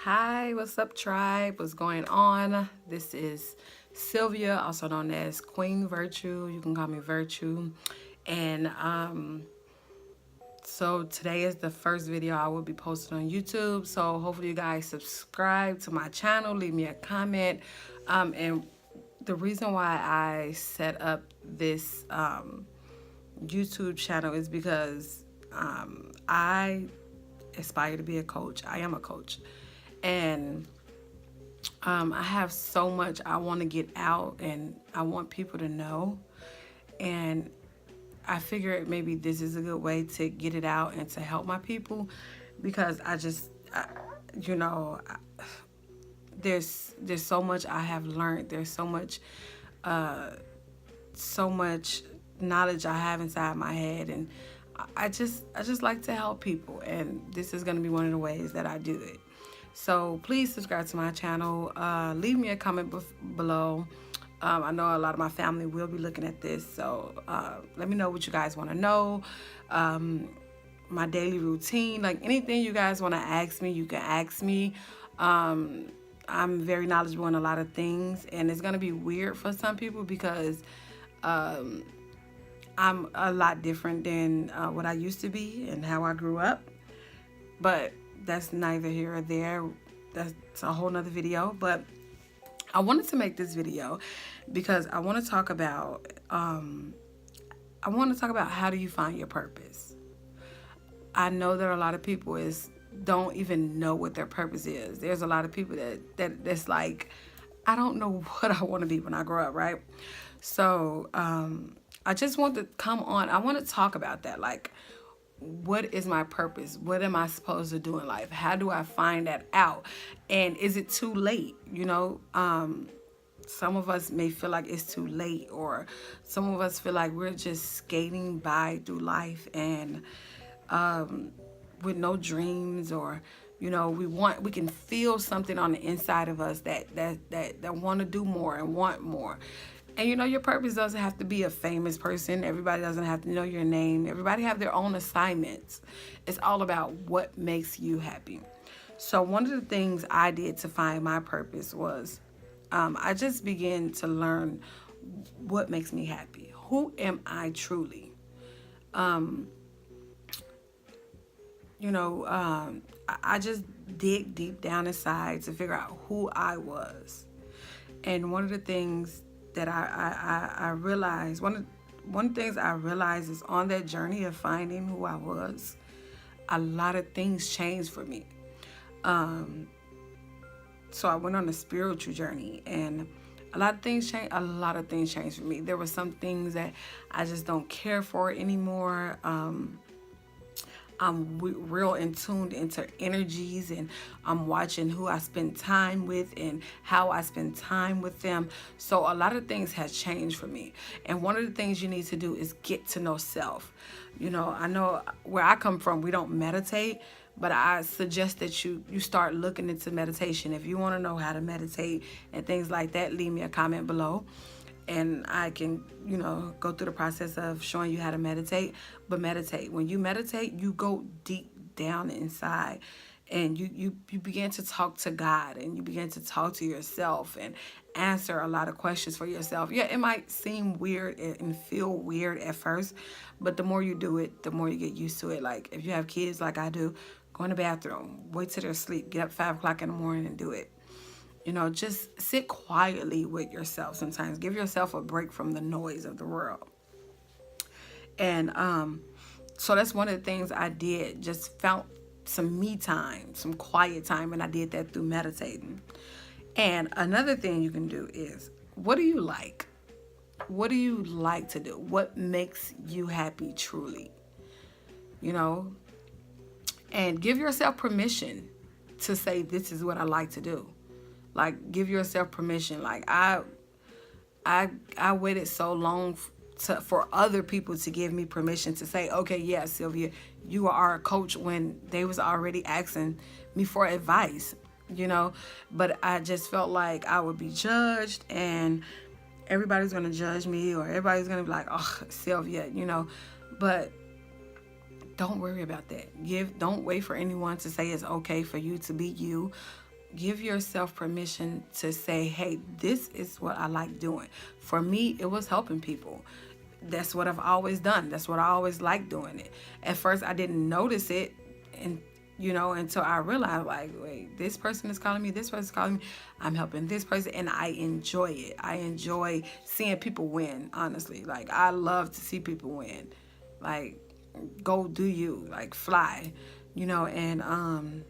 Hi, what's up, tribe? What's going on? This is Sylvia, also known as Queen Virtue. You can call me Virtue. And so today is the first video I will be posting on YouTube. So hopefully you guys subscribe to my channel, leave me a comment. And the reason why I set up this YouTube channel is because I aspire to be a coach. I am a coach. And I have so much I want to get out and I want people to know. And I figured maybe this is a good way to get it out and to help my people because you know, there's so much I have learned. There's so much knowledge I have inside my head, and I just like to help people, and this is going to be one of the ways that I do it. So please subscribe to my channel. Leave me a comment below. I know a lot of my family will be looking at this, so let me know what you guys want to know. My daily routine, like anything you guys want to ask me, you can ask me. I'm very knowledgeable in a lot of things, and it's gonna be weird for some people because I'm a lot different than what I used to be and how I grew up. But that's neither here or there. That's a whole nother video. But I wanted to make this video because I want to talk about how do you find your purpose. I know that a lot of people don't even know what their purpose is. There's a lot of people that's like, I don't know what I want to be when I grow up, right? So I just want to come on. I want to talk about that. Like, what is my purpose? What am I supposed to do in life? How do I find that out? And is it too late? You know, some of us may feel like it's too late, or some of us feel like we're just skating by through life and with no dreams, or you know, we can feel something on the inside of us that want to do more and want more. And you know, your purpose doesn't have to be a famous person. Everybody doesn't have to know your name. Everybody have their own assignments. It's all about what makes you happy. So one of the things I did to find my purpose was I just began to learn what makes me happy. Who am I truly? I just dig deep down inside to figure out who I was. And one of the things that I realized, one of the things I realized is on that journey of finding who I was, a lot of things changed for me. So I went on a spiritual journey, and a lot of things changed. A lot of things changed for me. There were some things that I just don't care for anymore. I'm real in tuned into energies, and I'm watching who I spend time with and how I spend time with them. So a lot of things has changed for me. And one of the things you need to do is get to know self. You know, I know where I come from, we don't meditate, but I suggest that you start looking into meditation. If you want to know how to meditate and things like that, leave me a comment below. And I can, you know, go through the process of showing you how to meditate. But meditate. When you meditate, you go deep down inside, and you begin to talk to God, and you begin to talk to yourself and answer a lot of questions for yourself. Yeah, it might seem weird and feel weird at first, but the more you do it, the more you get used to it. Like if you have kids like I do, go in the bathroom, wait till they're asleep, get up 5 o'clock in the morning and do it. You know, just sit quietly with yourself sometimes. Give yourself a break from the noise of the world. And so that's one of the things I did. Just found some me time, some quiet time, and I did that through meditating. And another thing you can do is, what do you like? What do you like to do? What makes you happy truly? You know? And give yourself permission to say, this is what I like to do. Like, give yourself permission. Like, I waited so long for other people to give me permission to say, okay, yeah, Sylvia, you are a coach, when they was already asking me for advice, you know. But I just felt like I would be judged, and everybody's going to judge me, or everybody's going to be like, oh, Sylvia, you know. But don't worry about that. Don't wait for anyone to say it's okay for you to be you. Give yourself permission to say, hey, this is what I like doing. For me, it was helping people. That's what I've always done. That's what I always liked doing it. At first, I didn't notice it, and until I realized, like, wait, this person is calling me, this person is calling me, I'm helping this person, and I enjoy it. I enjoy seeing people win, honestly. Like, I love to see people win. Like, go do you, like, fly, and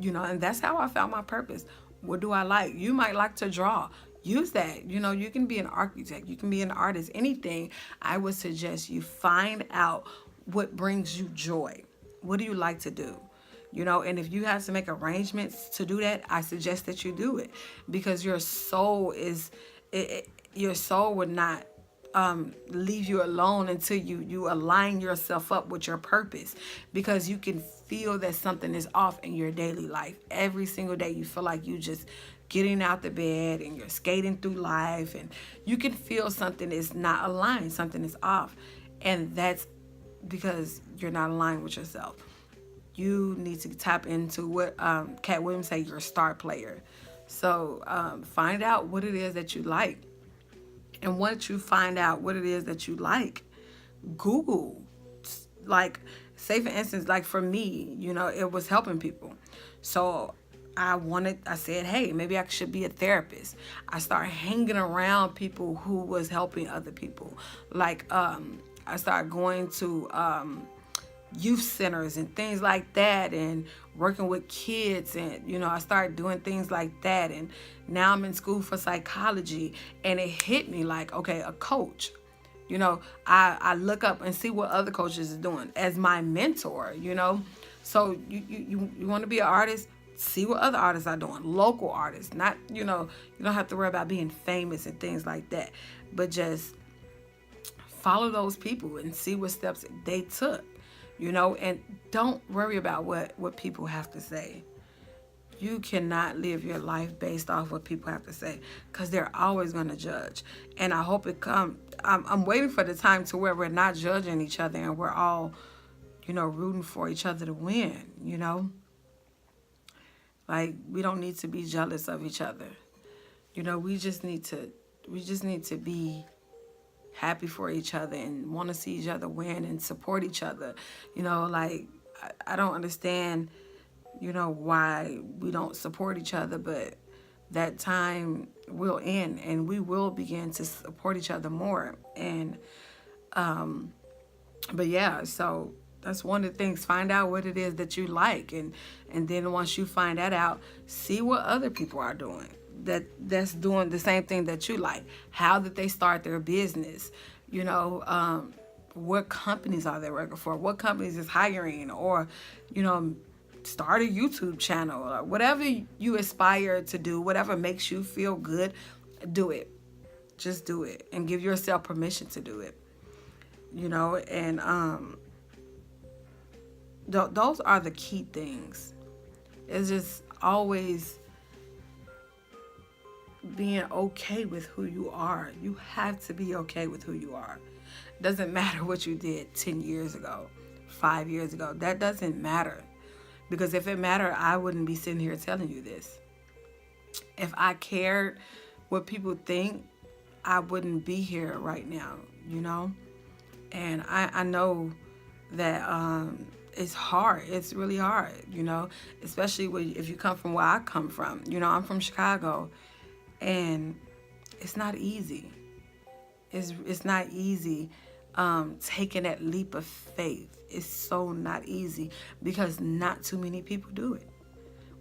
and that's how I found my purpose. What do I like? You might like to draw. Use that. You can be an architect. You can be an artist. Anything. I would suggest you find out what brings you joy. What do you like to do? And if you have to make arrangements to do that, I suggest that you do it, because your soul your soul would not leave you alone until you align yourself up with your purpose, because you can feel that something is off in your daily life. Every single day you feel like you just getting out the bed and you're skating through life, and you can feel something is not aligned, something is off, and that's because you're not aligned with yourself. You need to tap into what Cat Williams say, you're a star player. So find out what it is that you like. And once you find out what it is that you like, Google. Like, say for instance, like for me, it was helping people. So I said, hey, maybe I should be a therapist. I started hanging around people who was helping other people. Like, I started going to youth centers and things like that, and working with kids, and I started doing things like that. And now I'm in school for psychology, and it hit me like, okay, a coach. I look up and see what other coaches are doing as my mentor. So you want to be an artist, see what other artists are doing, local artists. Not, you don't have to worry about being famous and things like that, but just follow those people and see what steps they took, and don't worry about what people have to say. You cannot live your life based off what people have to say, because they're always going to judge. And I hope it comes. I'm waiting for the time to where we're not judging each other and we're all, rooting for each other to win, Like, we don't need to be jealous of each other. We just need to be happy for each other and want to see each other win and support each other. Like, I don't understand, why we don't support each other, but that time will end and we will begin to support each other more. And, but yeah, so that's one of the things. Find out what it is that you like. And then once you find that out, see what other people are doing that's doing the same thing that you like. How did they start their business? What companies are they working for? What companies is hiring? Or, start a YouTube channel, or whatever you aspire to do, whatever makes you feel good, do it. Just do it and give yourself permission to do it. And those are the key things. It's just always being okay with who you are. You have to be okay with who you are. Doesn't matter what you did 10 years ago, 5 years ago. That doesn't matter. Because if it mattered, I wouldn't be sitting here telling you this. If I cared what people think, I wouldn't be here right now, And I know that it's hard. It's really hard, especially if you come from where I come from. I'm from Chicago, and it's not easy. It's not easy taking that leap of faith. It's so not easy, because not too many people do it.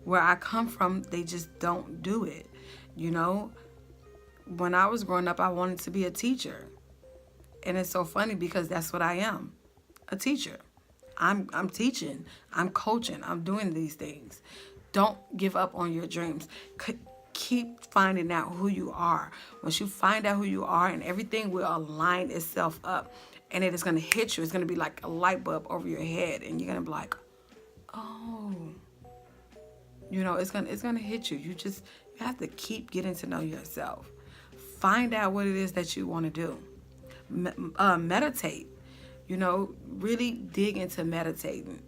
Where I come from, they just don't do it. When I was growing up, I wanted to be a teacher. And it's so funny, because that's what I am, a teacher. I'm teaching, I'm coaching, I'm doing these things. Don't give up on your dreams. Keep finding out who you are. Once you find out who you are, and everything will align itself up, and it is going to hit you. It's going to be like a light bulb over your head, and you're going to be like, oh, it's going to hit you. You have to keep getting to know yourself. Find out what it is that you want to do. Meditate. Really dig into meditating.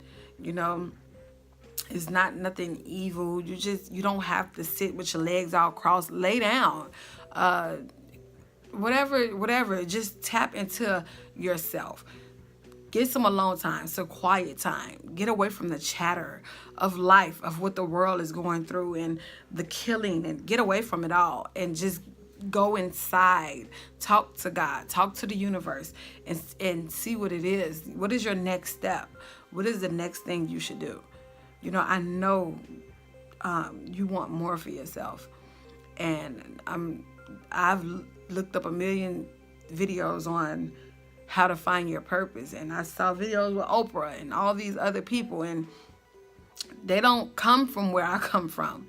It's not nothing evil. You don't have to sit with your legs all crossed. Lay down. Uh, whatever. Just tap into yourself. Get some alone time, some quiet time. Get away from the chatter of life, of what the world is going through and the killing, and get away from it all and just go inside. Talk to God, talk to the universe, and see what it is. What is your next step? What is the next thing you should do? I know you want more for yourself. And I've looked up a million videos on how to find your purpose, and I saw videos with Oprah and all these other people, and they don't come from where I come from.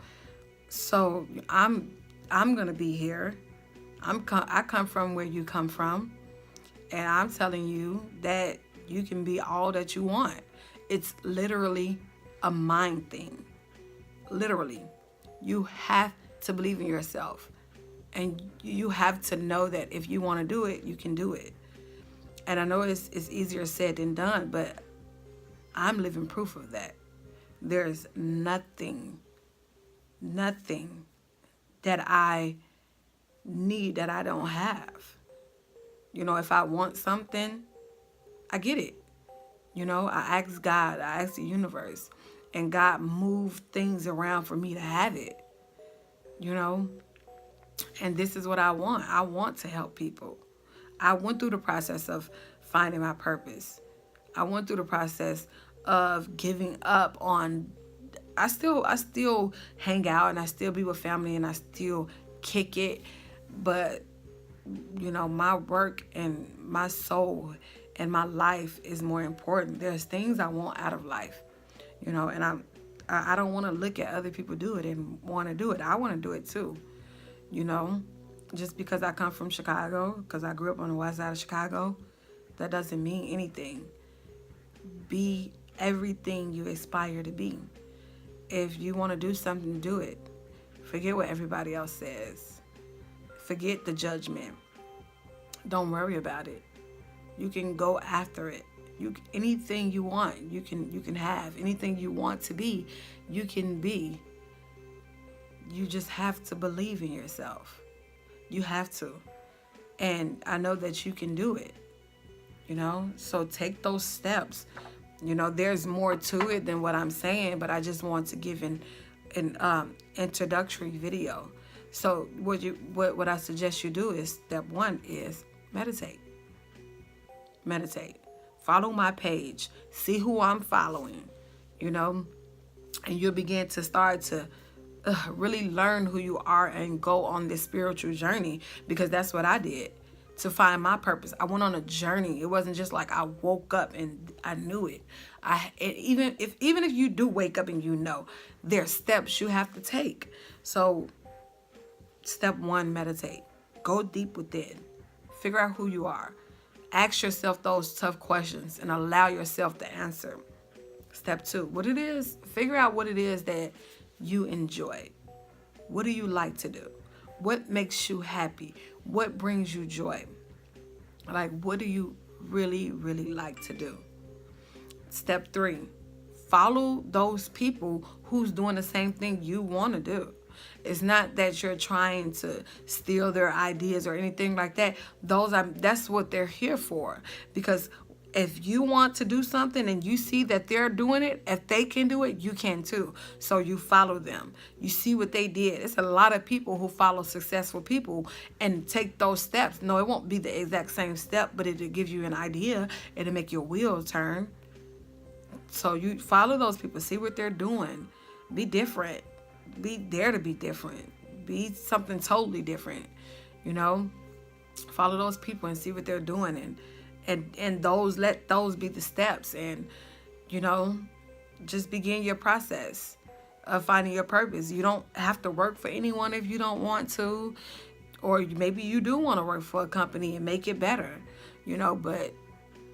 So I'm gonna be here. I come from where you come from, and I'm telling you that you can be all that you want. It's literally a mind thing. Literally, you have to believe in yourself, and you have to know that if you want to do it, you can do it. And I know it's easier said than done, but I'm living proof of that. There's nothing that I need that I don't have. If I want something, I get it. I ask God, I ask the universe, and God moved things around for me to have it. And this is what I want. I want to help people. I went through the process of finding my purpose. I went through the process of giving up on. I still hang out, and I still be with family, and I still kick it. But my work and my soul and my life is more important. There's things I want out of life, and I don't want to look at other people do it and want to do it. I want to do it too. Just because I come from Chicago, because I grew up on the west side of Chicago, that doesn't mean anything. Be everything you aspire to be. If you want to do something, do it. Forget what everybody else says. Forget the judgment. Don't worry about it. You can go after it. Anything you want, you can have. Anything you want to be, you can be. You just have to believe in yourself. You have to. And I know that you can do it. So take those steps. There's more to it than what I'm saying, but I just want to give an introductory video. So what I suggest you do is, step 1 is meditate. Meditate. Follow my page. See who I'm following, and you'll begin to start to really learn who you are and go on this spiritual journey, because that's what I did to find my purpose. I went on a journey. It wasn't just like I woke up and I knew it. Even if you do wake up and there's steps you have to take. So step 1, meditate. Go deep within. Figure out who you are. Ask yourself those tough questions and allow yourself to answer. Step 2, figure out what it is that you enjoy. What do you like to do? What makes you happy? What brings you joy? Like, what do you really, really like to do? Step 3, follow those people who's doing the same thing you want to do. It's not that you're trying to steal their ideas or anything like that. That's what they're here for. Because if you want to do something and you see that they're doing it, if they can do it, you can too. So you follow them. You see what they did. It's a lot of people who follow successful people and take those steps. No, it won't be the exact same step, but it'll give you an idea. It'll make your wheels turn. So you follow those people. See what they're doing. Be different. Be there to be different. Be something totally different. Follow those people and see what they're doing, and let those be the steps, and just begin your process of finding your purpose. You don't have to work for anyone if you don't want to, or maybe you do want to work for a company and make it better, but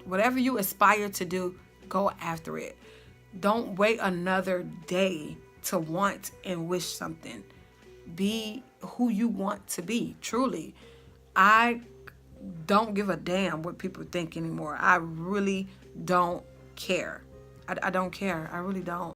whatever you aspire to do, go after it. Don't wait another day to want and wish something. Be who you want to be, truly. I don't give a damn what people think anymore. I really don't care. I don't care. I really don't.